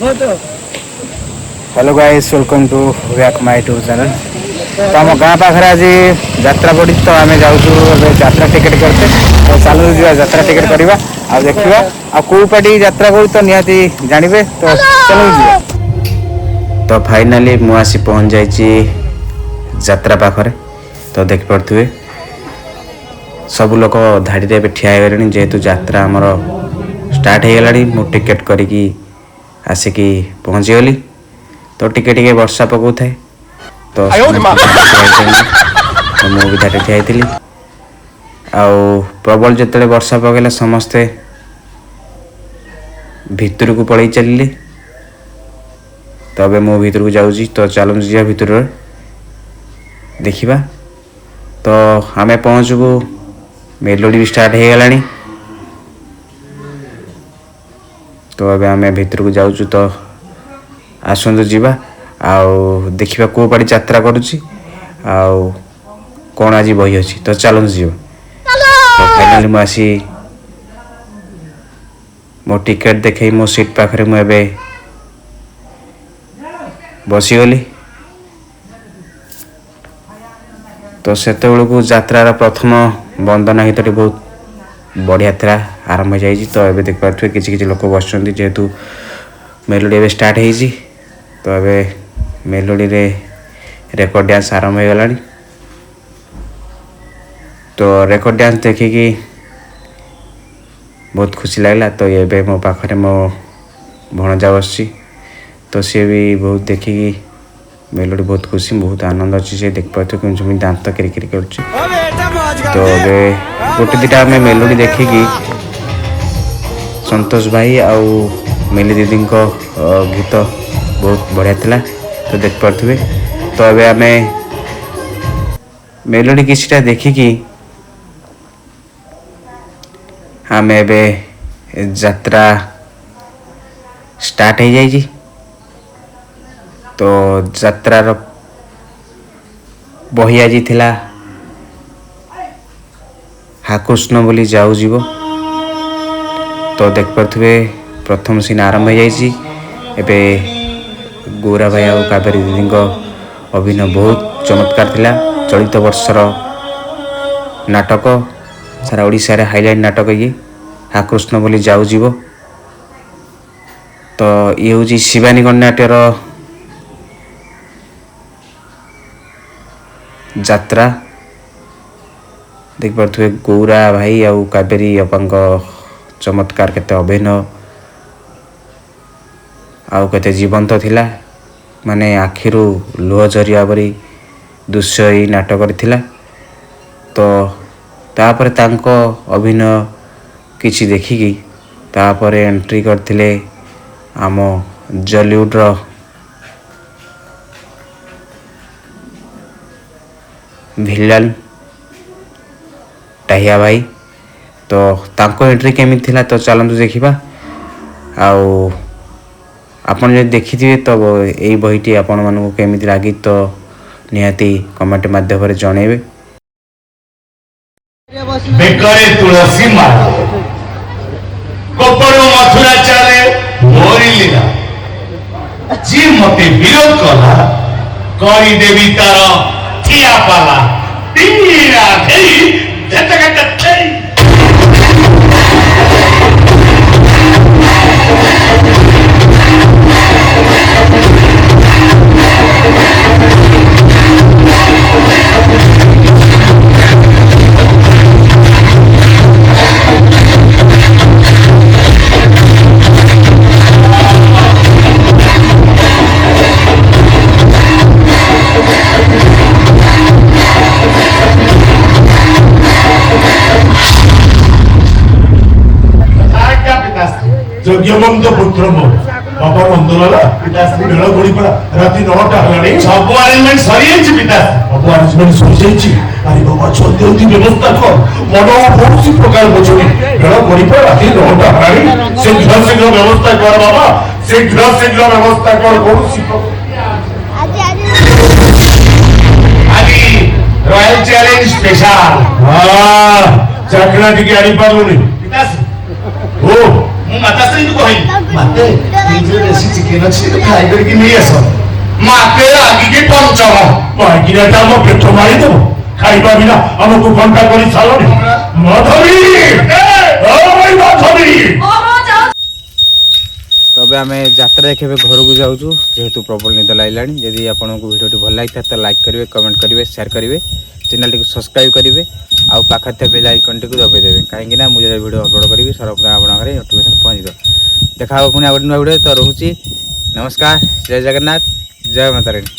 Hello guys welcome to back my YouTube channel. तो आम गाँ पाखे आज यात्रा पड़ी तो आम जाऊँ यात्रा टिकेट करते तो चलू जा यात्रा टिकेट करवा आ देखा आ कौ पार्टी यात्रा करू तो निहाती जानवे तो चलू जा। तो फाइनाली मु आसी पहुँच जाइए यात्रा पाखरे। तो देख पारे सब लोग धाड़ी रे ठिया हो जेहेतु यात्रा आमर स्टार्ट हो गला मु टिकेट करी आसिकी पहुँचीगली। तो टिके टिके वर्षा पकाऊ थाए तो मु भी धाटे ठिया आउ प्रबल जिते वर्षा पकड़ा समस्ते भितर को पलि चलिए। तो अब मो भीतर को जाऊँगी तो चलू जा भीतर देखा। तो आम पहुँचू मेलोडी भी स्टार्ट हो गला। तो अब आम भीतर को जाऊँ तो आसतु जीवा आउ देखा कौ पार्टी यात्रा करुच्ची आउ कौन आज बही अच्छी। तो चलू जीवा। तो फाइनाली मुझे मो टिकेट देखे मो सीट पाखे मुझे बसीगली। तो सेत बेलू यात्रार प्रथम बंदना हित बहुत बढ़िया था आरंभ हो जाए। तो ये देख पारे किसी लोक बस जेहेतु मेलोडी ए स्टार्ट हो। तो ये मेलोडी रे रेकर्ड डांस आरंभ हो गला। तो रेकर्ड डांस देखिकी बहुत खुशी लगला। तो ये मो पाखे मो भणजा बस तो सी भी बहुत देखिकी मेलोडी बहुत खुशी बहुत आनंद अच्छी से देख पाते कि दांत किरिकिरी कर। तो ये गोटे दुटा आम मेलोडी देखिकी संतोष भाई आउ मिली दीदी गीत बहुत बढ़िया थिला। तो देख पारे तो अब आम मेलोडी किसीटा देखिकी आम ए यात्रा स्टार्ट हो जाए। तो यात्रार बही आज थिला हाकृष्ण बोली जाऊ जीव। तो देख पारे प्रथम सीन आरंभ हो जाए। गौरा भाई और कावेरी दीदी अभिनय बहुत चमत्कार थिला। चलित वर्षर नाटक सारा ओडिशा रे हाईलाइट नाटक ये हाकृष्ण बोली जाऊ जीव। तो ये हूँ शिवानी गणनाट्यर यात्रा देख पारे गौरा भाई आउ कावेरी अपांक चमत्कार केते अभिनय आउ केते जीवंत थिला माने आखिरु लुह झरिया परी दृश्य ही नाटक थिला। तो तापर तांको अभिनय किछि देखिकी तापर एंट्री करथिले आम जॉलीवुड रो भिलन टाहिया भाई। तो तांको एंट्री केमी थिला तो चलतु देखा। आउ आपन जो देखिथिबे तो यही बहीटी आपण मानक केमी लगी तो निहाती कमेंट माध्यम जनइबे। बेकरे तुलसी माला कपड़ मथुरा चाले मोरी लीला जी मते विरोध कला करी देवी तार थिया पाला टीरा थई जटका थई। यज्ञवंत पुत्र मो बाबा मंदला पिताश्री मेल गड़ी पड़ा राति 9टा हलानी सब अरेंजमेंट सरी अछि पिता बाबा अरेंजमेंट सरी जाइछि। अरे बाबा चलते व्यवस्था कर मन बहुत प्रकार बचनी मेल गड़ी पड़ा राति 9टा हलानी शीघ्र शीघ्र व्यवस्था कर बाबा शीघ्र शीघ्र व्यवस्था कर बहुत आदि रॉयल चैलेंज स्पेशल हां चाकरा टिके आनी पारुनी पिता ओ ମୁଁ ମାତାଶ୍ରୀ କହିଲି ମାତେ ଫ୍ରିଜରେ ବେଶୀ ଚିକେନ ଅଛି ଖାଇ କରିକି ନେଇ ଆସ ମାତେ ରାଗିକି ପଞ୍ଚମ ମାଇକିନାଟା ଆମ ପେଟ ମାରିଦେବ ଖାଇବା ବିନା ଆମକୁ ଘଣ୍ଟା କରି ସାରଣି ମାଧବୀ ମାଧବୀ তবে আমি যাত্রা দেখে ঘরକୁ যাଉଛୁ যেহেতু প্রবল নিଦ ଲାଗିଲାଣି ଯଦି ଆପଣଙ୍କୁ ଭିଡ଼ିଓଟି ଭଲ ଲାଗିଥାଏ ତ ଲାଇକ୍ କରିବେ କମେଣ୍ଟ କରିବେ ସେୟାର କରିବେ ଚ୍ୟାନେଲଟିକୁ ସବସ୍କ୍ରାଇବ୍ କରିବେ ଆଉ ପାଖରେ ଥିବା ବେଲ୍ ଆଇକନ୍ଟିକୁ ଦବାଇ ଦେବେ କାହିଁକିନା ମୁଁ ଯେତେବେଳେ ଭିଡ଼ିଓ ଅପଲୋଡ଼ କରିବି ସର୍ବପ୍ରଥମେ ଆପଣଙ୍କ ଘରେ ନୋଟିଫିକେସନ୍ ପହଞ୍ଚିବ ଦେଖା ହେବ ପୁଣି ଆଉ ଗୋଟେ ନୂଆ ଭିଡ଼ିଓ ତ ରହୁଛି ନମସ୍କାର ଜୟ ଜଗନ୍ନାଥ ଜୟ ମାତା ରାଣୀ।